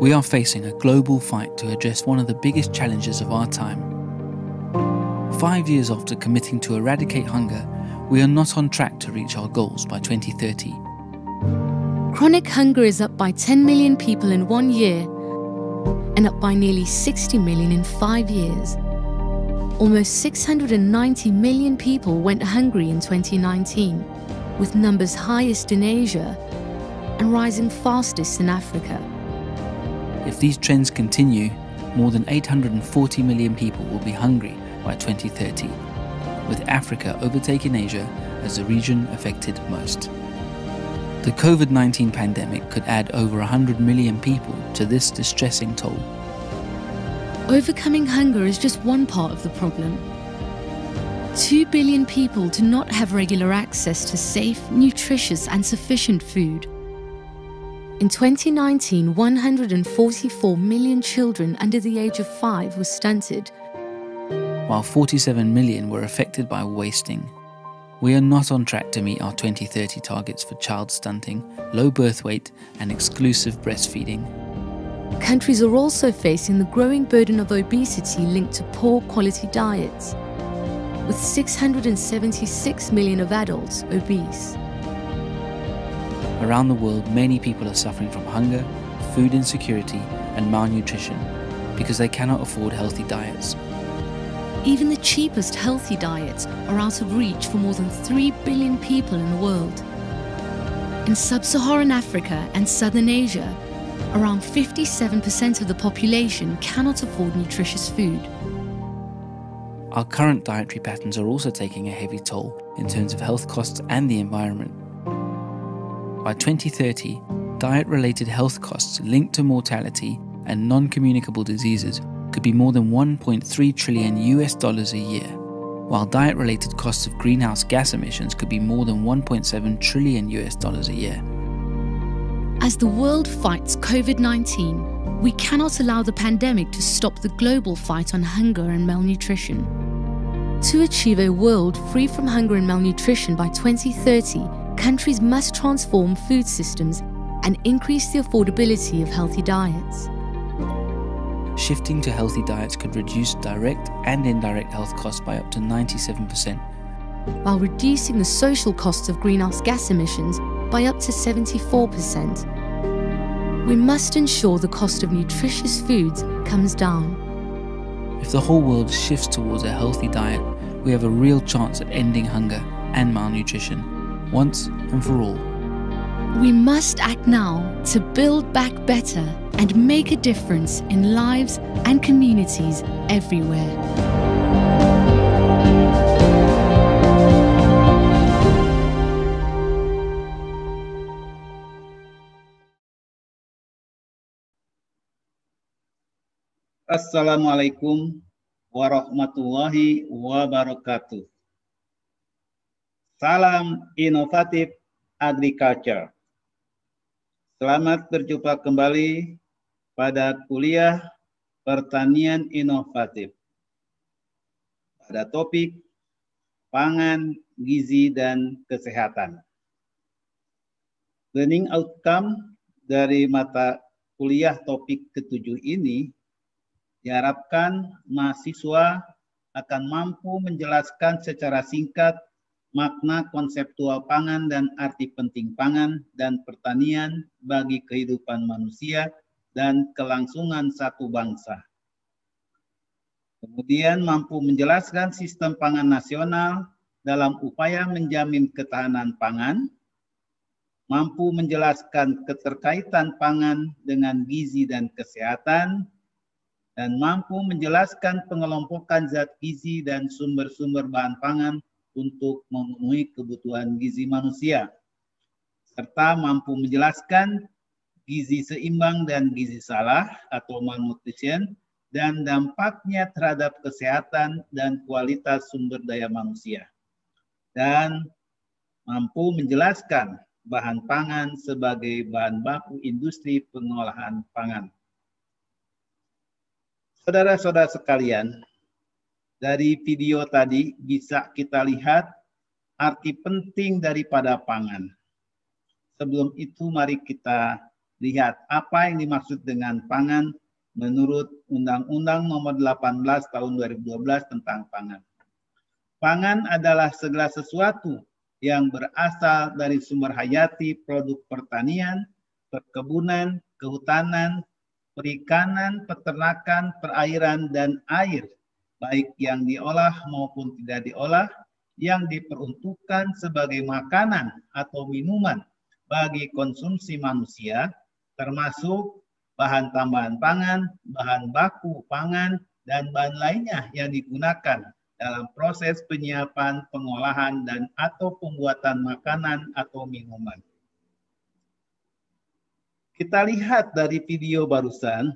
We are facing a global fight to address one of the biggest challenges of our time. 5 years after committing to eradicate hunger, we are not on track to reach our goals by 2030. Chronic hunger is up by 10 million people in 1 year and up by nearly 60 million in 5 years. Almost 690 million people went hungry in 2019, with numbers highest in Asia and rising fastest in Africa. If these trends continue, more than 840 million people will be hungry by 2030, with Africa overtaking Asia as the region affected most. The COVID-19 pandemic could add over 100 million people to this distressing toll. Overcoming hunger is just one part of the problem. 2 billion people do not have regular access to safe, nutritious and sufficient food. In 2019, 144 million children under the age of 5 were stunted, while 47 million were affected by wasting. We are not on track to meet our 2030 targets for child stunting, low birth weight and exclusive breastfeeding. Countries are also facing the growing burden of obesity linked to poor quality diets, with 676 million of adults obese. Around the world, many people are suffering from hunger, food insecurity and malnutrition because they cannot afford healthy diets. Even the cheapest healthy diets are out of reach for more than 3 billion people in the world. In sub-Saharan Africa and Southern Asia, around 57% of the population cannot afford nutritious food. Our current dietary patterns are also taking a heavy toll in terms of health costs and the environment. By 2030, diet-related health costs linked to mortality and non-communicable diseases could be more than $1.3 trillion a year, while diet-related costs of greenhouse gas emissions could be more than $1.7 trillion a year. As the world fights COVID-19, we cannot allow the pandemic to stop the global fight on hunger and malnutrition. To achieve a world free from hunger and malnutrition by 2030, countries must transform food systems and increase the affordability of healthy diets. Shifting to healthy diets could reduce direct and indirect health costs by up to 97%, while reducing the social costs of greenhouse gas emissions by up to 74%. We must ensure the cost of nutritious foods comes down. If the whole world shifts towards a healthy diet, we have a real chance at ending hunger and malnutrition, once and for all. We must act now to build back better and make a difference in lives and communities everywhere. Assalamualaikum warahmatullahi wabarakatuh. Salam inovatif agriculture. Selamat berjumpa kembali pada kuliah pertanian inovatif pada topik pangan, gizi, dan kesehatan. Learning outcome dari mata kuliah topik ke-7 ini diharapkan mahasiswa akan mampu menjelaskan secara singkat makna konseptual pangan dan arti penting pangan dan pertanian bagi kehidupan manusia dan kelangsungan satu bangsa. Kemudian mampu menjelaskan sistem pangan nasional dalam upaya menjamin ketahanan pangan, mampu menjelaskan keterkaitan pangan dengan gizi dan kesehatan, dan mampu menjelaskan pengelompokan zat gizi dan sumber-sumber bahan pangan untuk memenuhi kebutuhan gizi manusia, serta mampu menjelaskan gizi seimbang dan gizi salah atau malnutrition dan dampaknya terhadap kesehatan dan kualitas sumber daya manusia, dan mampu menjelaskan bahan pangan sebagai bahan baku industri pengolahan pangan. Saudara-saudara sekalian, dari video tadi bisa kita lihat arti penting daripada pangan. Sebelum itu mari kita lihat apa yang dimaksud dengan pangan menurut Undang-Undang Nomor 18 Tahun 2012 tentang pangan. Pangan adalah segala sesuatu yang berasal dari sumber hayati produk pertanian, perkebunan, kehutanan, perikanan, peternakan, perairan, dan air, baik yang diolah maupun tidak diolah, yang diperuntukkan sebagai makanan atau minuman bagi konsumsi manusia, termasuk bahan tambahan pangan, bahan baku pangan, dan bahan lainnya yang digunakan dalam proses penyiapan, pengolahan, dan atau pembuatan makanan atau minuman. Kita lihat dari video barusan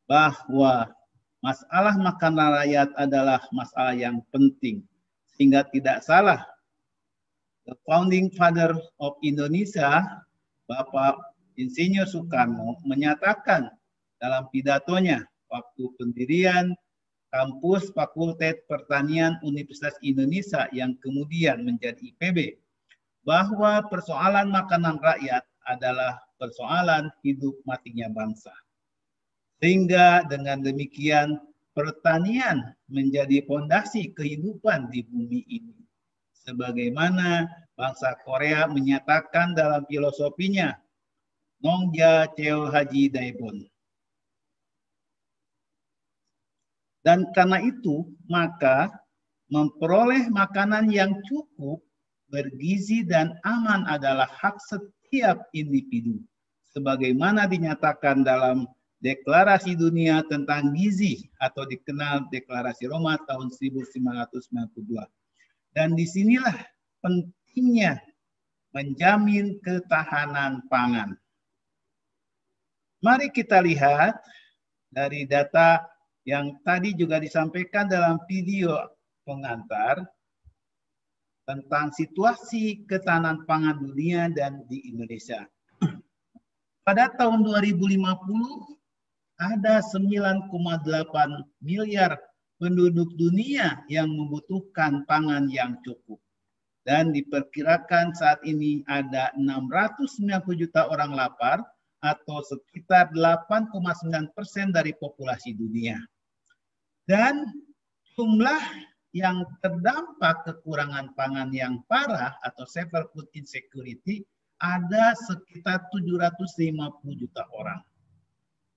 bahwa masalah makanan rakyat adalah masalah yang penting, sehingga tidak salah the founding father of Indonesia, Bapak Insinyur Soekarno, menyatakan dalam pidatonya waktu pendirian kampus Fakultas Pertanian Universitas Indonesia yang kemudian menjadi IPB, bahwa persoalan makanan rakyat adalah persoalan hidup matinya bangsa. Sehingga dengan demikian pertanian menjadi fondasi kehidupan di bumi ini. Sebagaimana bangsa Korea menyatakan dalam filosofinya, Nongja Cheo Haji Daebon. Dan karena itu, maka memperoleh makanan yang cukup, bergizi, dan aman adalah hak setiap individu. Sebagaimana dinyatakan dalam Deklarasi Dunia tentang Gizi atau dikenal Deklarasi Roma tahun 1992. Dan disinilah pentingnya menjamin ketahanan pangan. Mari kita lihat dari data yang tadi juga disampaikan dalam video pengantar tentang situasi ketahanan pangan dunia dan di Indonesia. Pada tahun 2050 ada 9,8 miliar penduduk dunia yang membutuhkan pangan yang cukup. Dan diperkirakan saat ini ada 690 juta orang lapar atau sekitar 8,9% dari populasi dunia. Dan jumlah yang terdampak kekurangan pangan yang parah atau severe food insecurity ada sekitar 750 juta orang.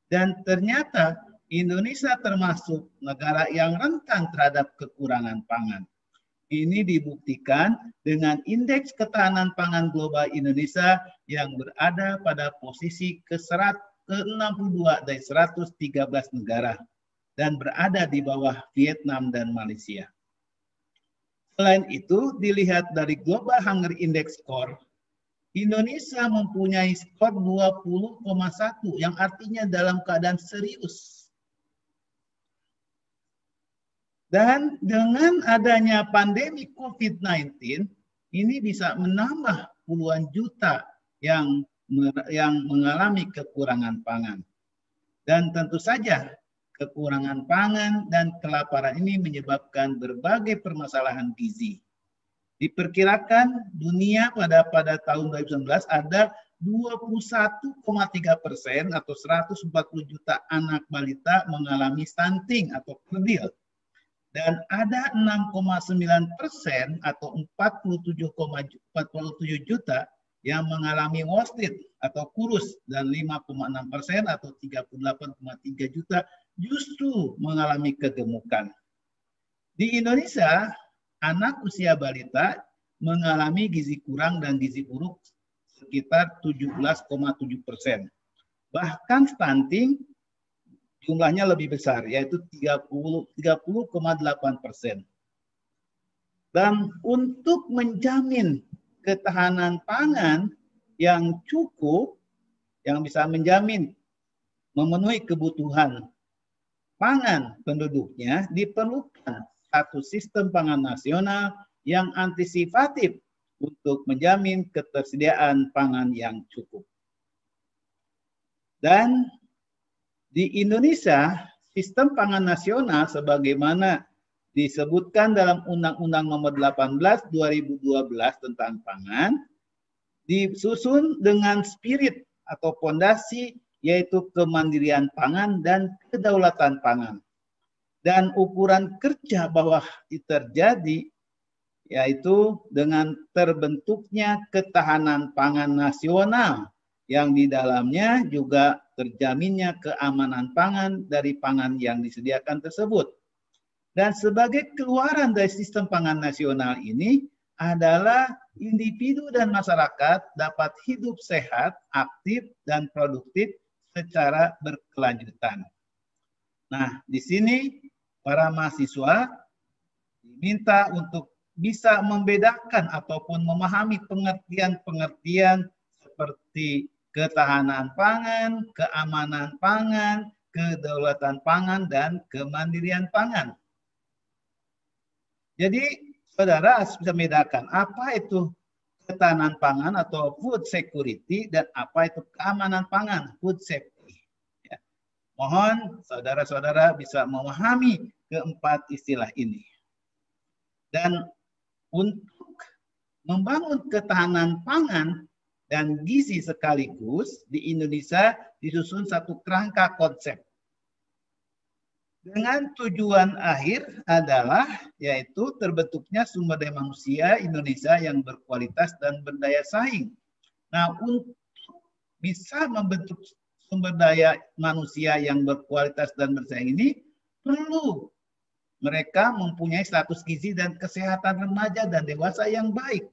Dan ternyata Indonesia termasuk negara yang rentan terhadap kekurangan pangan. Ini dibuktikan dengan indeks ketahanan pangan global Indonesia yang berada pada posisi ke-62 dari 113 negara dan berada di bawah Vietnam dan Malaysia. Selain itu, dilihat dari Global Hunger Index Score, Indonesia mempunyai skor 20,1 yang artinya dalam keadaan serius. Dan dengan adanya pandemi COVID-19, ini bisa menambah puluhan juta yang mengalami kekurangan pangan. Dan tentu saja kekurangan pangan dan kelaparan ini menyebabkan berbagai permasalahan gizi. Diperkirakan dunia pada tahun 2019 ada 21,3% atau 140 juta anak balita mengalami stunting atau kerdil. Dan ada 6,9% atau 47 juta yang mengalami wasted atau kurus dan 5,6% atau 38,3 juta justru mengalami kegemukan. Di Indonesia, anak usia balita mengalami gizi kurang dan gizi buruk sekitar 17,7%. Bahkan stunting jumlahnya lebih besar, yaitu 30,8%. Dan untuk menjamin ketahanan pangan yang cukup, yang bisa menjamin memenuhi kebutuhan pangan penduduknya, diperlukan satu sistem pangan nasional yang antisipatif untuk menjamin ketersediaan pangan yang cukup. Dan di Indonesia, sistem pangan nasional sebagaimana disebutkan dalam Undang-Undang Nomor 18 2012 tentang pangan, disusun dengan spirit atau pondasi, yaitu kemandirian pangan dan kedaulatan pangan. Dan ukuran kerja bahwa terjadi yaitu dengan terbentuknya ketahanan pangan nasional yang di dalamnya juga terjaminnya keamanan pangan dari pangan yang disediakan tersebut. Dan sebagai keluaran dari sistem pangan nasional ini adalah individu dan masyarakat dapat hidup sehat, aktif, dan produktif secara berkelanjutan. Nah, di sini para mahasiswa diminta untuk bisa membedakan ataupun memahami pengertian-pengertian seperti ketahanan pangan, keamanan pangan, kedaulatan pangan, dan kemandirian pangan. Jadi, saudara harus bisa membedakan apa itu ketahanan pangan atau food security dan apa itu keamanan pangan, food safety. Ya. Mohon saudara-saudara bisa memahami keempat istilah ini. Dan untuk membangun ketahanan pangan dan gizi sekaligus di Indonesia disusun satu kerangka konsep. Dengan tujuan akhir adalah yaitu terbentuknya sumber daya manusia Indonesia yang berkualitas dan berdaya saing. Nah, untuk bisa membentuk sumber daya manusia yang berkualitas dan bersaing ini perlu mereka mempunyai status gizi dan kesehatan remaja dan dewasa yang baik.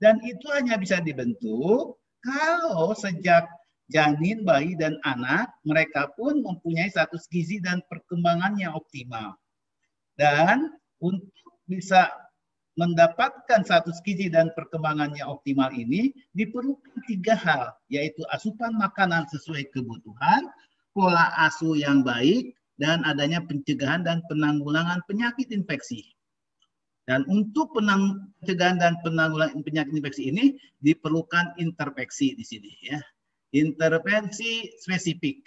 Dan itu hanya bisa dibentuk kalau sejak janin, bayi, dan anak, mereka pun mempunyai status gizi dan perkembangan yang optimal. Dan untuk bisa mendapatkan status gizi dan perkembangan yang optimal ini, diperlukan 3 hal, yaitu asupan makanan sesuai kebutuhan, pola asuh yang baik, dan adanya pencegahan dan penanggulangan penyakit infeksi. Dan untuk pencegahan dan penanggulangan penyakit infeksi ini, diperlukan intervensi di sini, ya. Intervensi spesifik,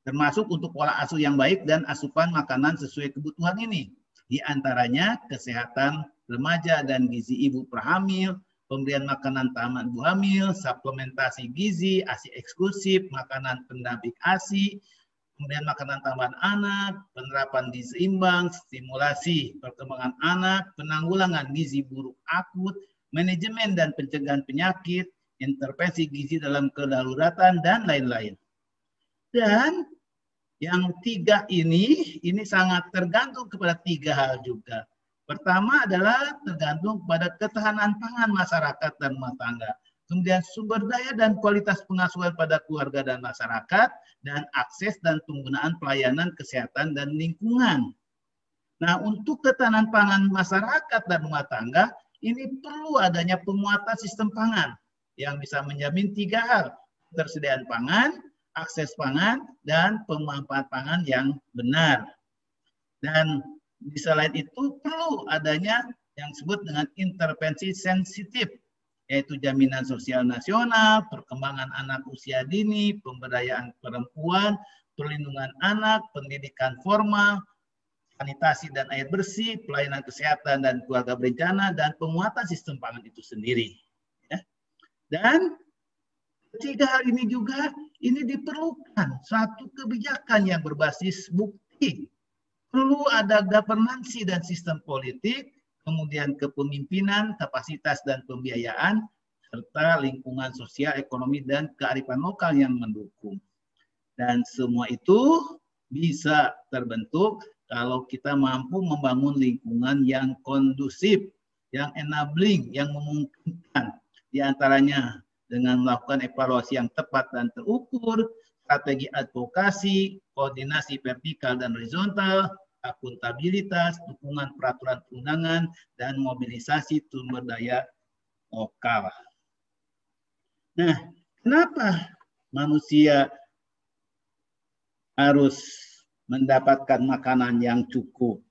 termasuk untuk pola asuh yang baik dan asupan makanan sesuai kebutuhan ini. Di antaranya kesehatan remaja dan gizi ibu perhamil, pemberian makanan taman ibu hamil, suplementasi gizi, ASI eksklusif, makanan pendamping ASI, pemberian makanan tambahan anak, penerapan gizi seimbang, stimulasi perkembangan anak, penanggulangan gizi buruk akut, manajemen dan pencegahan penyakit, intervensi gizi dalam kedaruratan, dan lain-lain. Dan yang 3 ini sangat tergantung kepada 3 hal juga. Pertama adalah tergantung pada ketahanan pangan masyarakat dan rumah tangga. Kemudian sumber daya dan kualitas pengasuhan pada keluarga dan masyarakat, dan akses dan penggunaan pelayanan kesehatan dan lingkungan. Nah, untuk ketahanan pangan masyarakat dan rumah tangga, ini perlu adanya penguatan sistem pangan yang bisa menjamin 3 hal, ketersediaan pangan, akses pangan, dan pemanfaatan pangan yang benar. Dan di selain itu perlu adanya yang disebut dengan intervensi sensitif, yaitu jaminan sosial nasional, perkembangan anak usia dini, pemberdayaan perempuan, perlindungan anak, pendidikan formal, sanitasi dan air bersih, pelayanan kesehatan dan keluarga berencana, dan penguatan sistem pangan itu sendiri. Dan 3 hal ini juga ini diperlukan satu kebijakan yang berbasis bukti. Perlu ada governansi dan sistem politik, kemudian kepemimpinan, kapasitas dan pembiayaan, serta lingkungan sosial, ekonomi, dan kearifan lokal yang mendukung. Dan semua itu bisa terbentuk kalau kita mampu membangun lingkungan yang kondusif, yang enabling, yang memungkinkan. Di antaranya dengan melakukan evaluasi yang tepat dan terukur, strategi advokasi, koordinasi vertikal dan horizontal, akuntabilitas, dukungan peraturan perundangan, dan mobilisasi sumber daya lokal. Nah, kenapa manusia harus mendapatkan makanan yang cukup?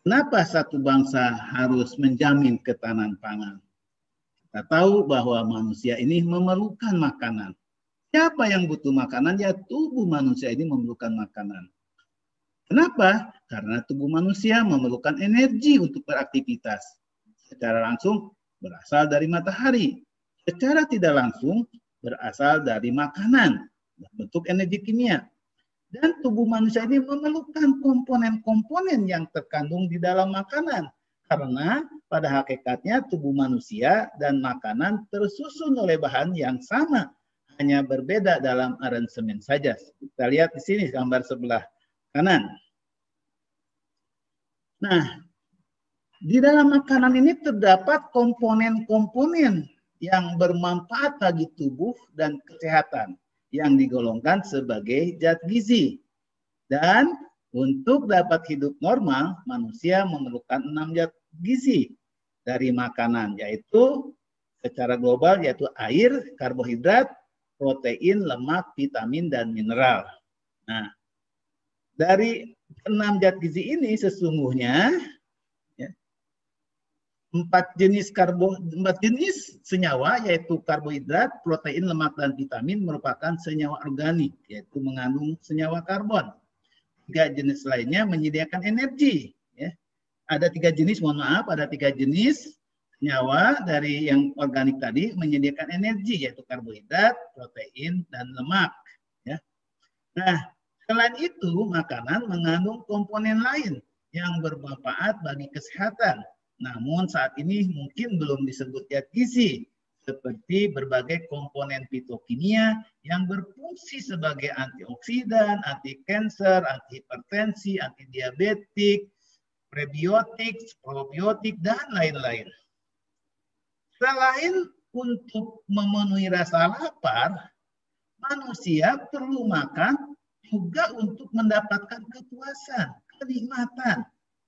Kenapa satu bangsa harus menjamin ketahanan pangan? Kita tahu bahwa manusia ini memerlukan makanan. Siapa yang butuh makanan? Ya, tubuh manusia ini memerlukan makanan. Kenapa? Karena tubuh manusia memerlukan energi untuk beraktivitas. Secara langsung berasal dari matahari. secara tidak langsung berasal dari makanan, bentuk energi kimia. Dan tubuh manusia ini memerlukan komponen-komponen yang terkandung di dalam makanan. Karena pada hakikatnya tubuh manusia dan makanan tersusun oleh bahan yang sama, hanya berbeda dalam aransemen saja. Kita lihat di sini gambar sebelah kanan. Nah, di dalam makanan ini terdapat komponen-komponen yang bermanfaat bagi tubuh dan kesehatan yang digolongkan sebagai zat gizi. Dan untuk dapat hidup normal, manusia memerlukan 6 zat gizi dari makanan, yaitu secara global yaitu air, karbohidrat, protein, lemak, vitamin, dan mineral. Nah, dari 6 zat gizi ini sesungguhnya 4 jenis senyawa yaitu karbohidrat, protein, lemak, dan vitamin merupakan senyawa organik yaitu mengandung senyawa karbon. 3 jenis lainnya menyediakan energi. Ya. Ada 3 jenis, mohon maaf, ada 3 jenis senyawa dari yang organik tadi menyediakan energi yaitu karbohidrat, protein, dan lemak. Ya. Nah, selain itu makanan mengandung komponen lain yang bermanfaat bagi kesehatan. Namun saat ini mungkin belum disebut zat gizi, seperti berbagai komponen fitokimia yang berfungsi sebagai antioksidan, anti kanker, anti hipertensi, anti diabetik, prebiotik, probiotik, dan lain-lain. Selain untuk memenuhi rasa lapar, manusia perlu makan juga untuk mendapatkan kepuasan, kenikmatan,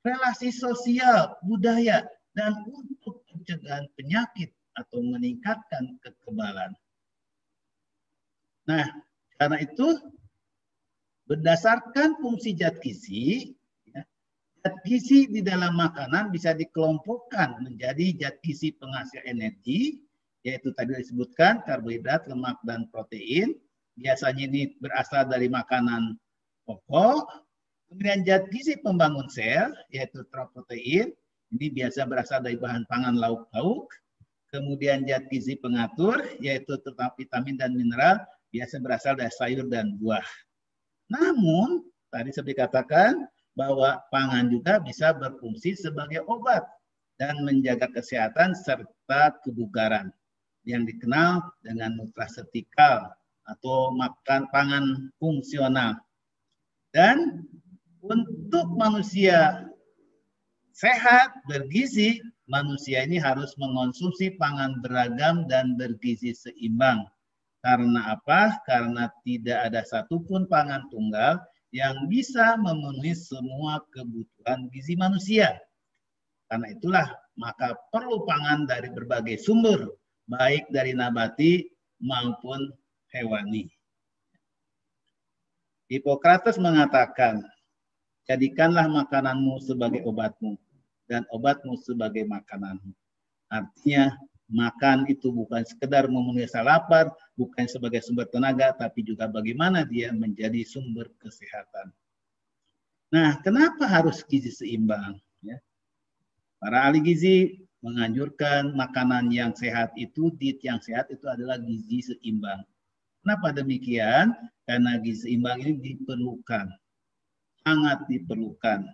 relasi sosial, budaya, dan untuk pencegahan penyakit atau meningkatkan kekebalan. Nah, karena itu berdasarkan fungsi zat gizi, zat gizi di dalam makanan bisa dikelompokkan menjadi zat gizi penghasil energi, yaitu tadi disebutkan karbohidrat, lemak, dan protein. Biasanya ini berasal dari makanan pokok. Kemudian zat gizi pembangun sel, yaitu protein, ini biasa berasal dari bahan pangan lauk pauk. Kemudian zat gizi pengatur, yaitu terutama vitamin dan mineral, biasa berasal dari sayur dan buah. Namun, tadi seperti dikatakan bahwa pangan juga bisa berfungsi sebagai obat dan menjaga kesehatan serta kebugaran yang dikenal dengan nutrasetikal atau makan pangan fungsional. Dan untuk manusia sehat, bergizi, manusia ini harus mengonsumsi pangan beragam dan bergizi seimbang. Karena apa? Karena tidak ada satupun pangan tunggal yang bisa memenuhi semua kebutuhan gizi manusia. Karena itulah, maka perlu pangan dari berbagai sumber, baik dari nabati maupun hewani. Hippocrates mengatakan, jadikanlah makananmu sebagai obatmu dan obatmu sebagai makananmu. Artinya makan itu bukan sekedar memenuhi rasa lapar, bukan sebagai sumber tenaga, tapi juga bagaimana dia menjadi sumber kesehatan. Nah, kenapa harus gizi seimbang? Ya. Para ahli gizi menganjurkan makanan yang sehat itu, diet yang sehat itu adalah gizi seimbang. Kenapa demikian? Karena gizi seimbang ini diperlukan. Sangat diperlukan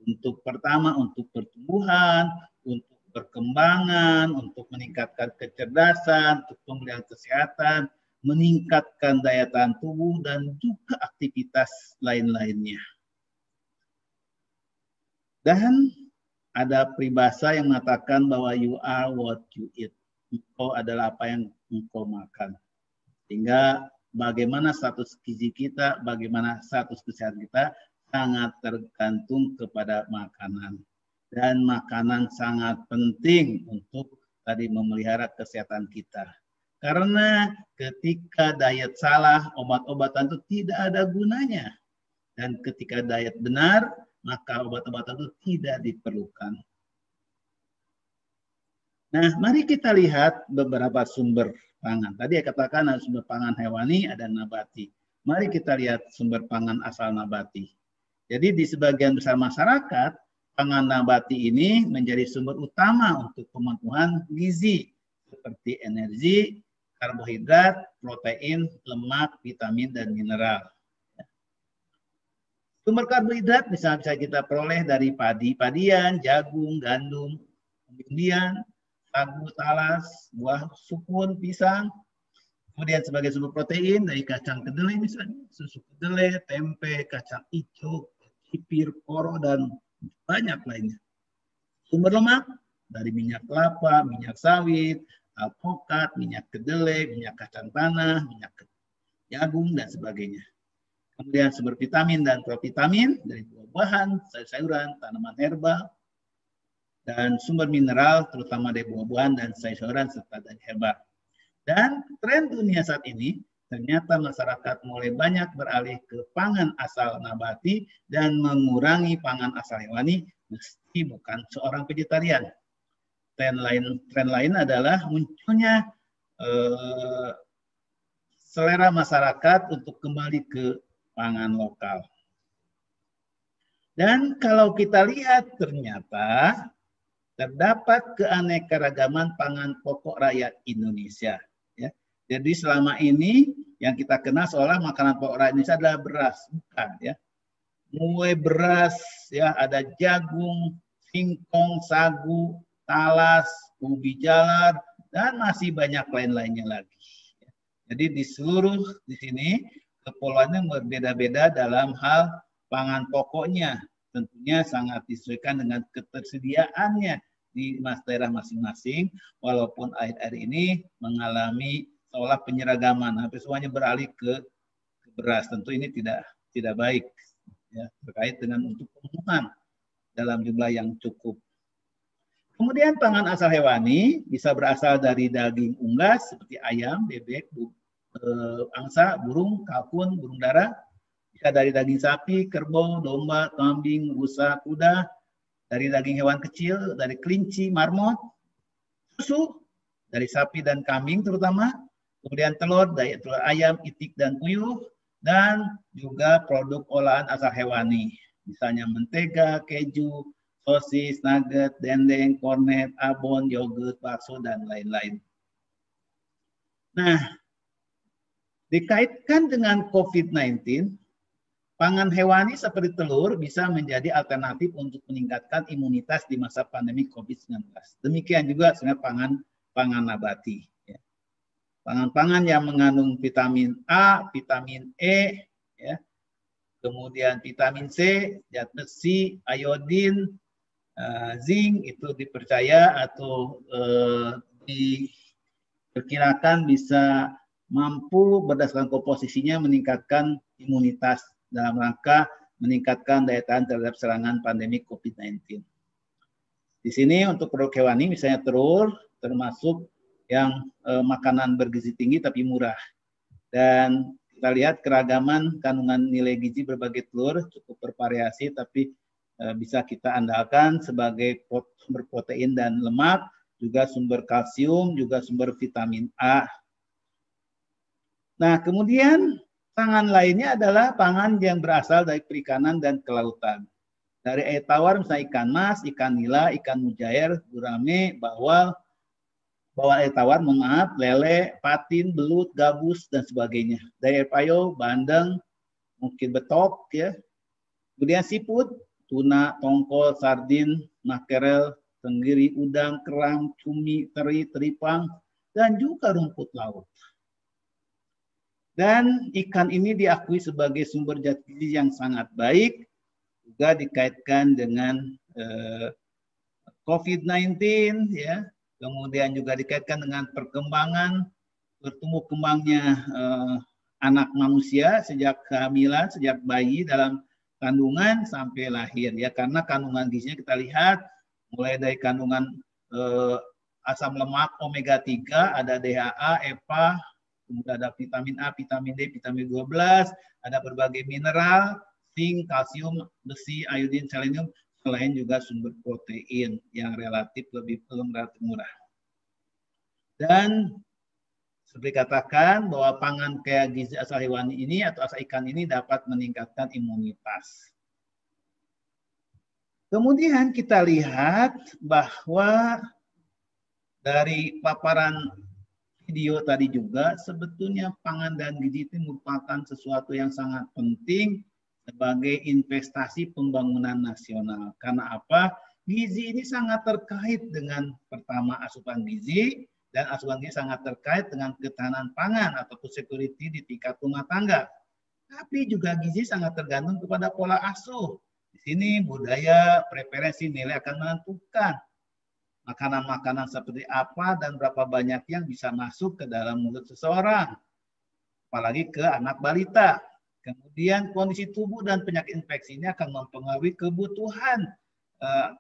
untuk pertama untuk pertumbuhan, untuk perkembangan, untuk meningkatkan kecerdasan, untuk pemulihan kesehatan, meningkatkan daya tahan tubuh, dan juga aktivitas lain-lainnya. Dan ada peribahasa yang mengatakan bahwa you are what you eat. Engkau adalah apa yang engkau makan. Sehingga bagaimana status gizi kita, bagaimana status kesehatan kita, sangat tergantung kepada makanan. Dan makanan sangat penting untuk tadi memelihara kesehatan kita. Karena ketika diet salah, obat-obatan itu tidak ada gunanya. Dan ketika diet benar, maka obat-obatan itu tidak diperlukan. Nah, mari kita lihat beberapa sumber pangan. Tadi saya katakan ada sumber pangan hewani, ada nabati. Mari kita lihat sumber pangan asal nabati. Jadi di sebagian besar masyarakat, pangan nabati ini menjadi sumber utama untuk pemenuhan gizi seperti energi, karbohidrat, protein, lemak, vitamin, dan mineral. Sumber karbohidrat bisa kita peroleh dari padi-padian, jagung, gandum, umbi-umbian, sagu, talas, buah sukun, pisang. Kemudian sebagai sumber protein dari kacang kedelai misalnya, susu kedelai, tempe, kacang hijau, kipir, koro, dan banyak lainnya. Sumber lemak dari minyak kelapa, minyak sawit, alpukat, minyak kedelai, minyak kacang tanah, minyak jagung, dan sebagainya. Kemudian sumber vitamin dan provitamin dari buah-buahan, sayur-sayuran, tanaman herbal, dan sumber mineral terutama dari buah-buahan dan sayur-sayuran serta dari herbal. Dan tren dunia saat ini ternyata masyarakat mulai banyak beralih ke pangan asal nabati dan mengurangi pangan asal hewani meski bukan seorang vegetarian. Tren lain adalah munculnya selera masyarakat untuk kembali ke pangan lokal. Dan kalau kita lihat ternyata terdapat keanekaragaman pangan pokok rakyat Indonesia. Ya. Jadi selama ini yang kita kenal seolah makanan pokok rakyat Indonesia adalah beras, bukan ya. Mulai beras, ya ada jagung, singkong, sagu, talas, ubi jalar, dan masih banyak lain-lainnya lagi. Jadi di sini kepulauannya berbeda-beda dalam hal pangan pokoknya. Tentunya sangat disesuaikan dengan ketersediaannya di daerah masing-masing. Walaupun akhir-akhir ini mengalami seolah penyeragaman, hampir semuanya beralih ke beras. Tentu ini tidak baik ya, terkait dengan untuk pemenuhan dalam jumlah yang cukup. Kemudian pangan asal hewani bisa berasal dari daging unggas seperti ayam, bebek, angsa, burung, kalkun, burung dara, bisa dari daging sapi, kerbau, domba, kambing, rusa, kuda, dari daging hewan kecil, dari kelinci, marmot, susu, dari sapi dan kambing terutama, kemudian telur, dari telur ayam, itik, dan puyuh, dan juga produk olahan asal hewani, misalnya mentega, keju, sosis, nugget, dendeng, kornet, abon, yogurt, bakso, dan lain-lain. Nah, dikaitkan dengan COVID-19, pangan hewani seperti telur bisa menjadi alternatif untuk meningkatkan imunitas di masa pandemi COVID-19. Demikian juga sebenarnya pangan nabati. Pangan-pangan yang mengandung vitamin A, vitamin E, ya, kemudian vitamin C, zat besi, iodin, zinc itu dipercaya atau diperkirakan bisa mampu berdasarkan komposisinya meningkatkan imunitas dalam rangka meningkatkan daya tahan terhadap serangan pandemi COVID-19. Di sini untuk produk hewani misalnya telur termasuk yang makanan bergizi tinggi tapi murah. Dan kita lihat keragaman kandungan nilai gizi berbagai telur cukup bervariasi tapi bisa kita andalkan sebagai sumber protein dan lemak, juga sumber kalsium, juga sumber vitamin A. Nah, kemudian pangan lainnya adalah pangan yang berasal dari perikanan dan kelautan. Dari air tawar misalnya ikan mas, ikan nila, ikan mujair, gurame, bawal air tawar, lele, patin, belut, gabus, dan sebagainya. Dari air payo, bandeng, mungkin betok, ya. Kemudian siput, tuna, tongkol, sardin, makerel, tenggiri, udang, kerang, cumi, teri, teripang, dan juga rumput laut. Dan ikan ini diakui sebagai sumber zat gizi yang sangat baik, juga dikaitkan dengan COVID-19, ya. Kemudian juga dikaitkan dengan perkembangan bertumbuh kembangnya anak manusia sejak kehamilan, sejak bayi dalam kandungan sampai lahir, ya. Karena kandungan gizinya kita lihat mulai dari kandungan asam lemak omega 3, ada DHA, EPA, kemudian ada vitamin A, vitamin D, vitamin 12, ada berbagai mineral, zinc, kalsium, besi, iodin, selenium, selain juga sumber protein yang relatif lebih murah. Dan seperti katakan bahwa pangan kayak gizi asal hewani ini atau asal ikan ini dapat meningkatkan imunitas. Kemudian kita lihat bahwa dari paparan video tadi juga, sebetulnya pangan dan gizi itu merupakan sesuatu yang sangat penting sebagai investasi pembangunan nasional. Karena apa? Gizi ini sangat terkait dengan pertama asupan gizi, dan asupan gizi sangat terkait dengan ketahanan pangan atau security di tingkat rumah tangga. Tapi juga gizi sangat tergantung kepada pola asuh. Di sini budaya, preferensi, nilai akan menentukan makanan-makanan seperti apa dan berapa banyak yang bisa masuk ke dalam mulut seseorang, apalagi ke anak balita. Kemudian kondisi tubuh dan penyakit infeksi ini akan mempengaruhi kebutuhan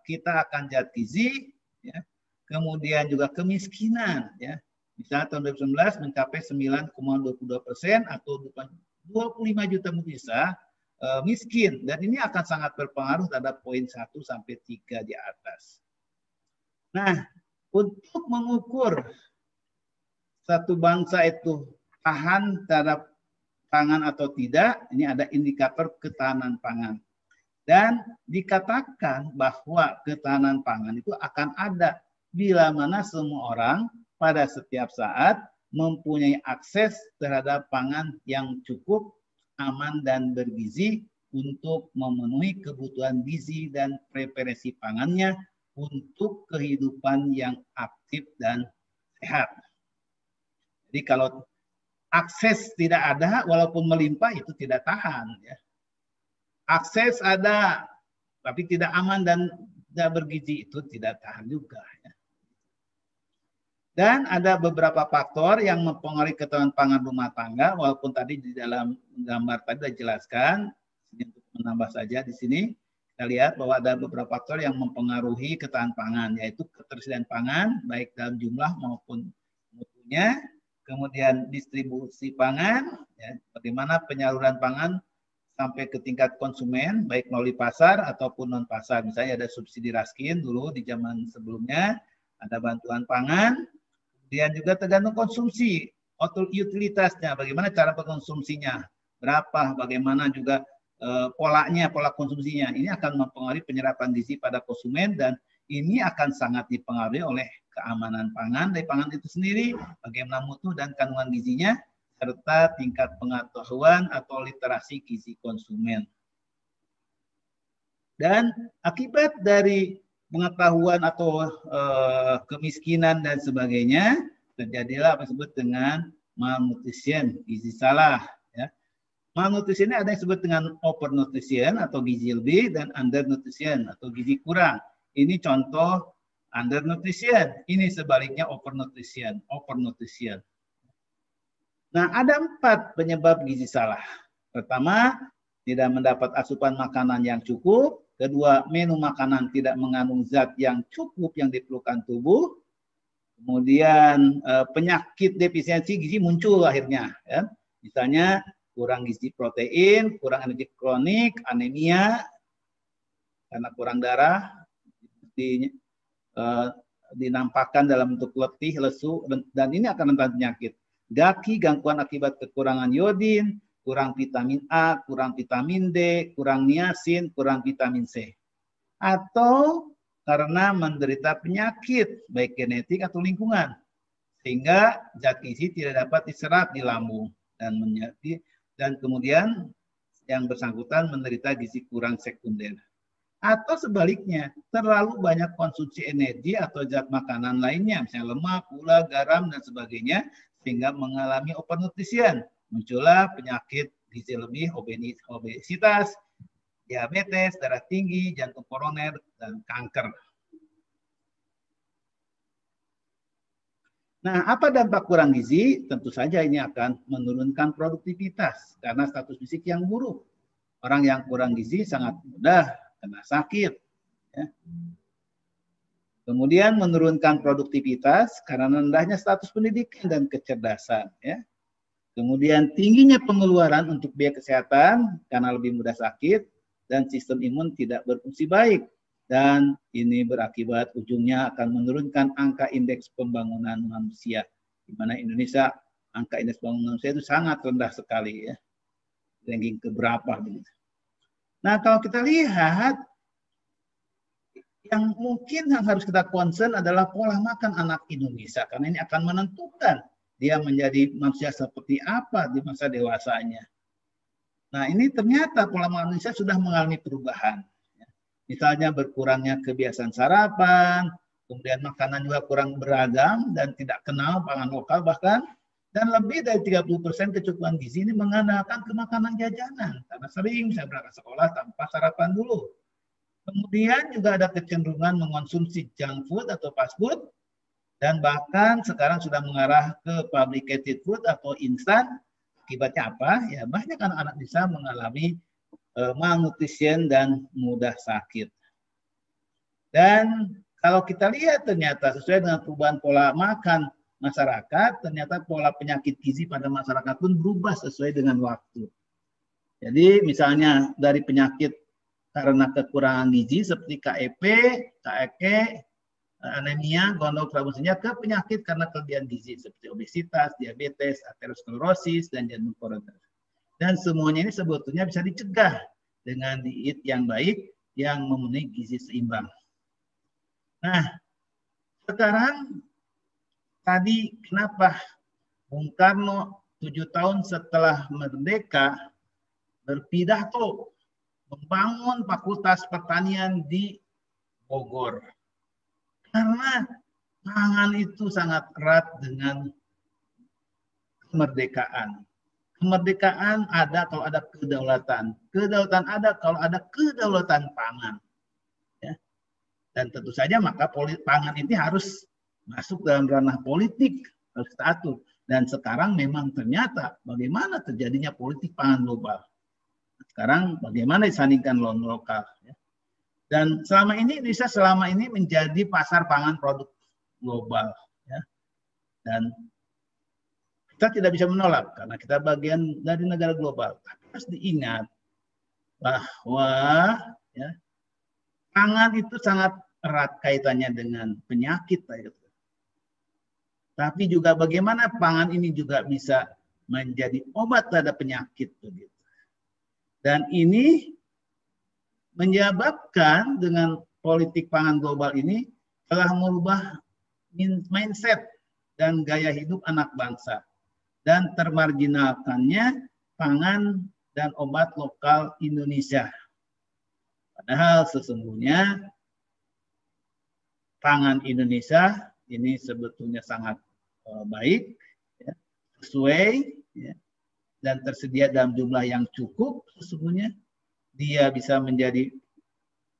kita akan zat gizi, ya. Kemudian juga kemiskinan, ya. Misalnya tahun 2019 mencapai 9,22% atau 25 juta bisa miskin, dan ini akan sangat berpengaruh terhadap poin 1 sampai 3 di atas. Nah, untuk mengukur satu bangsa itu tahan terhadap pangan atau tidak, ini ada indikator ketahanan pangan. Dan dikatakan bahwa ketahanan pangan itu akan ada bila mana semua orang pada setiap saat mempunyai akses terhadap pangan yang cukup, aman, dan bergizi untuk memenuhi kebutuhan gizi dan preferensi pangannya untuk kehidupan yang aktif dan sehat. Jadi kalau akses tidak ada, walaupun melimpah itu tidak tahan. Ya. Akses ada, tapi tidak aman dan tidak bergizi itu tidak tahan juga. Ya. Dan ada beberapa faktor yang mempengaruhi ketahanan pangan rumah tangga, walaupun tadi di dalam gambar tadi sudah dijelaskan, untuk menambah saja di sini. Kita lihat bahwa ada beberapa faktor yang mempengaruhi ketahanan pangan, yaitu ketersediaan pangan, baik dalam jumlah maupun mutunya, kemudian distribusi pangan, ya, bagaimana penyaluran pangan sampai ke tingkat konsumen, baik melalui pasar ataupun non-pasar. Misalnya ada subsidi raskin dulu di zaman sebelumnya, ada bantuan pangan, kemudian juga tergantung konsumsi, utilitasnya, bagaimana cara berkonsumsinya, berapa, bagaimana juga polanya, pola konsumsinya. Ini akan mempengaruhi penyerapan gizi pada konsumen, dan ini akan sangat dipengaruhi oleh keamanan pangan dari pangan itu sendiri, bagaimana mutu dan kandungan gizinya, serta tingkat pengetahuan atau literasi gizi konsumen. Dan akibat dari pengetahuan atau kemiskinan dan sebagainya, terjadilah apa disebut dengan malnutrition, gizi salah. Malnutrition ini ada yang disebut dengan overnutrition atau gizi lebih, dan undernutrition atau gizi kurang. Ini contoh undernutrition. Ini sebaliknya overnutrition. Nah, ada 4 penyebab gizi salah. Pertama, tidak mendapat asupan makanan yang cukup. Kedua, menu makanan tidak mengandung zat yang cukup yang diperlukan tubuh. Kemudian penyakit defisiensi gizi muncul akhirnya. Ya. Misalnya, kurang gizi protein, kurang energi kronik, anemia, karena kurang darah, dinampakkan dalam bentuk letih, lesu, dan ini akan rentan penyakit. Gaki, gangguan akibat kekurangan iodin, kurang vitamin A, kurang vitamin D, kurang niacin, kurang vitamin C. Atau karena menderita penyakit, baik genetik atau lingkungan, sehingga zat gizi tidak dapat diserap di lambung, dan kemudian yang bersangkutan menderita gizi kurang sekunder. Atau sebaliknya, terlalu banyak konsumsi energi atau zat makanan lainnya, misalnya lemak, gula, garam, dan sebagainya, sehingga mengalami overnutrition. Muncullah penyakit gizi lebih, obesitas, diabetes, darah tinggi, jantung koroner, dan kanker. Nah, apa dampak kurang gizi? Tentu saja ini akan menurunkan produktivitas karena status fisik yang buruk. Orang yang kurang gizi sangat mudah kena sakit. Ya. Kemudian menurunkan produktivitas karena rendahnya status pendidikan dan kecerdasan. Ya. Kemudian tingginya pengeluaran untuk biaya kesehatan karena lebih mudah sakit dan sistem imun tidak berfungsi baik. Dan ini berakibat ujungnya akan menurunkan angka indeks pembangunan manusia. Di mana Indonesia, angka indeks pembangunan manusia itu sangat rendah sekali. Ya. Ranking keberapa. Begitu. Nah, kalau kita lihat, Yang mungkin yang harus kita concern adalah pola makan anak Indonesia, karena ini akan menentukan dia menjadi manusia seperti apa di masa dewasanya. Nah, ini ternyata pola makan Indonesia sudah mengalami perubahan. Misalnya berkurangnya kebiasaan sarapan, kemudian makanan juga kurang beragam dan tidak kenal pangan lokal bahkan, dan lebih dari 30% kecukupan gizi ini mengandalkan ke makanan jajanan, karena sering saya berangkat sekolah tanpa sarapan dulu. Kemudian juga ada kecenderungan mengonsumsi junk food atau fast food, dan bahkan sekarang sudah mengarah ke fabricated food atau instan. Akibatnya apa? Ya, banyak anak-anak bisa mengalami malnutrition dan mudah sakit. Dan kalau kita lihat ternyata sesuai dengan perubahan pola makan masyarakat, ternyata pola penyakit gizi pada masyarakat pun berubah sesuai dengan waktu. Jadi misalnya dari penyakit karena kekurangan gizi seperti KEP, KEK, anemia, gondok pramusinya, ke penyakit karena kelebihan gizi seperti obesitas, diabetes, aterosklerosis, dan jantung koroner. Dan semuanya ini sebetulnya bisa dicegah dengan diet yang baik yang memenuhi gizi seimbang. Nah, sekarang tadi kenapa Bung Karno 7 tahun setelah merdeka berpidato membangun Fakultas Pertanian di Bogor. Karena pangan itu sangat erat dengan kemerdekaan. Kemerdekaan ada kalau ada kedaulatan. Kedaulatan ada kalau ada kedaulatan pangan. Ya. Dan tentu saja maka pangan ini harus masuk dalam ranah politik, harus diatur. Dan sekarang memang ternyata bagaimana terjadinya politik pangan global. Sekarang bagaimana disandingkan lokal. Ya. Dan selama ini Indonesia menjadi pasar pangan produk global. Ya. Dan kita tidak bisa menolak karena kita bagian dari negara global. Tapi harus diingat bahwa ya, pangan itu sangat erat kaitannya dengan penyakit. Tapi juga bagaimana pangan ini juga bisa menjadi obat terhadap penyakit. Begitu. Dan ini menyebabkan dengan politik pangan global ini telah merubah mindset dan gaya hidup anak bangsa. Dan termarginalkannya pangan dan obat lokal Indonesia. Padahal sesungguhnya pangan Indonesia ini sebetulnya sangat baik, ya, sesuai, ya, dan tersedia dalam jumlah yang cukup. Sesungguhnya dia bisa menjadi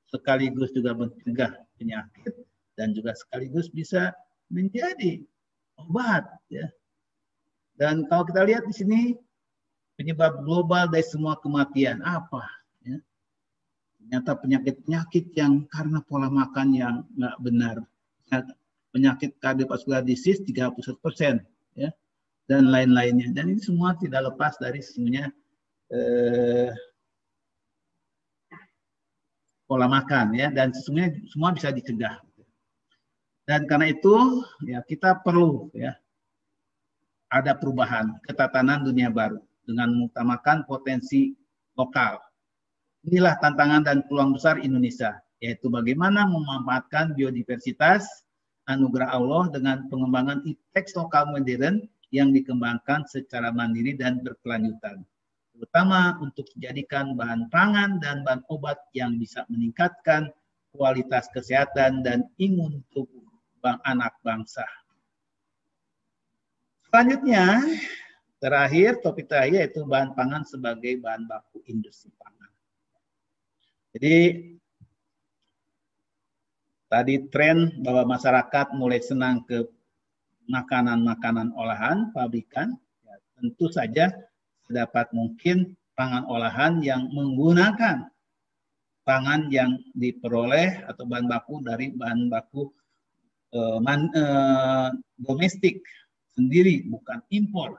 sekaligus juga mencegah penyakit dan juga sekaligus bisa menjadi obat. Ya. Dan kalau kita lihat di sini penyebab global dari semua kematian apa? Ya. Ternyata penyakit-penyakit yang karena pola makan yang nggak benar. Penyakit kardiovaskular disease 31%, ya, dan lain-lainnya. Dan ini semua tidak lepas dari sesungguhnya pola makan, ya, dan sesungguhnya semua bisa dicegah. Dan karena itu ya kita perlu ya ada perubahan ketatanan dunia baru dengan mengutamakan potensi lokal. Inilah tantangan dan peluang besar Indonesia, yaitu bagaimana memanfaatkan biodiversitas anugerah Allah dengan pengembangan teks lokal modern yang dikembangkan secara mandiri dan berkelanjutan, terutama untuk dijadikan bahan pangan dan bahan obat yang bisa meningkatkan kualitas kesehatan dan imun tubuh anak bangsa. Selanjutnya, topik terakhir yaitu bahan pangan sebagai bahan baku industri pangan. Jadi tadi tren bahwa masyarakat mulai senang ke makanan-makanan olahan, pabrikan, ya, tentu saja sedapat mungkin pangan olahan yang menggunakan pangan yang diperoleh atau bahan baku dari bahan baku domestik sendiri, bukan impor,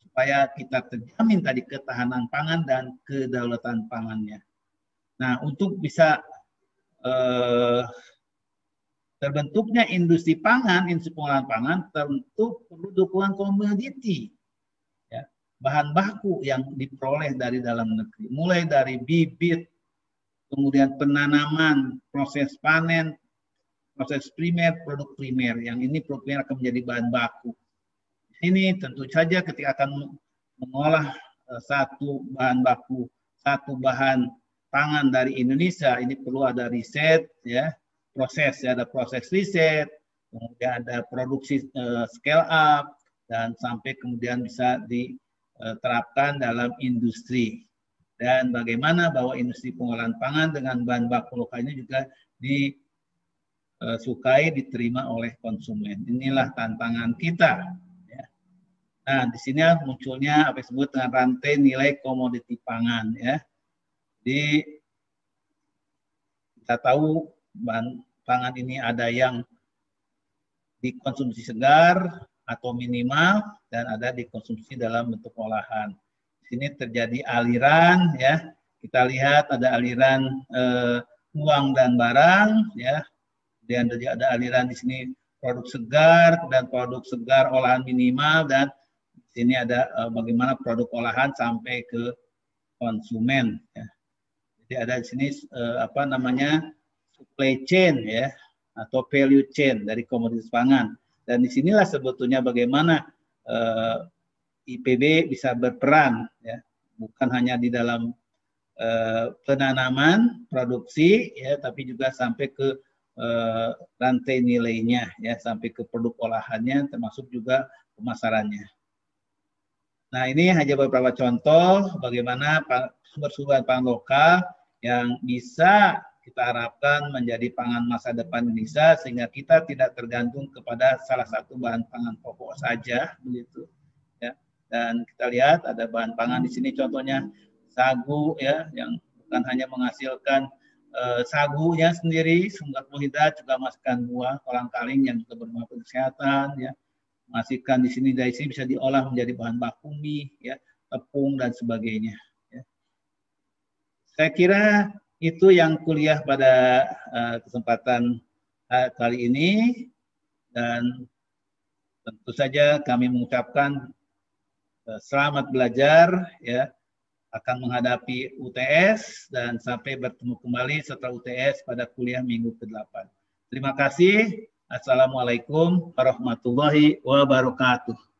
supaya kita terjamin tadi ketahanan pangan dan kedaulatan pangannya. Nah, untuk bisa terbentuknya industri pangan, industri pengolahan pangan tentu perlu dukungan komoditi, ya, bahan baku yang diperoleh dari dalam negeri, mulai dari bibit, kemudian penanaman, proses panen, proses primer, produk primer. Yang ini produk primer akan menjadi bahan baku. Ini tentu saja ketika akan mengolah satu bahan baku, satu bahan pangan dari Indonesia, ini perlu ada riset, ya, proses, ya, ada proses riset, kemudian ada produksi scale up, dan sampai kemudian bisa diterapkan dalam industri. Dan bagaimana bahwa industri pengolahan pangan dengan bahan baku lokal ini juga disukai, diterima oleh konsumen. Inilah tantangan kita. Nah, di sini munculnya apa disebut dengan rantai nilai komoditi pangan, ya. Jadi kita tahu bahan pangan ini ada yang dikonsumsi segar atau minimal dan ada dikonsumsi dalam bentuk olahan. Di sini terjadi aliran, ya. Kita lihat ada aliran uang dan barang, ya. Kemudian ada aliran di sini produk segar dan produk segar olahan minimal, dan di sini ada bagaimana produk olahan sampai ke konsumen. Ya. Jadi ada di sini apa namanya supply chain, ya, atau value chain dari komoditas pangan. Dan disinilah sebetulnya bagaimana IPB bisa berperan, ya, bukan hanya di dalam penanaman, produksi, ya, tapi juga sampai ke rantai nilainya, ya, sampai ke produk olahannya, termasuk juga pemasarannya. Nah, ini hanya beberapa contoh bagaimana sumber-sumber pangan lokal yang bisa kita harapkan menjadi pangan masa depan Indonesia, sehingga kita tidak tergantung kepada salah satu bahan pangan pokok saja, begitu. Ya. Dan kita lihat ada bahan pangan di sini, contohnya sagu, ya, yang bukan hanya menghasilkan sagunya sendiri, sumber karbohidrat, juga menghasilkan buah kolang-kaling yang juga bermanfaat kesehatan, ya. Menghasilkan di sini, dari sini bisa diolah menjadi bahan baku mie, ya, tepung dan sebagainya. Ya. Saya kira itu yang kuliah pada kesempatan kali ini, dan tentu saja kami mengucapkan selamat belajar, ya, akan menghadapi UTS, dan sampai bertemu kembali setelah UTS pada kuliah minggu ke-8. Terima kasih. Assalamualaikum warahmatullahi wabarakatuh.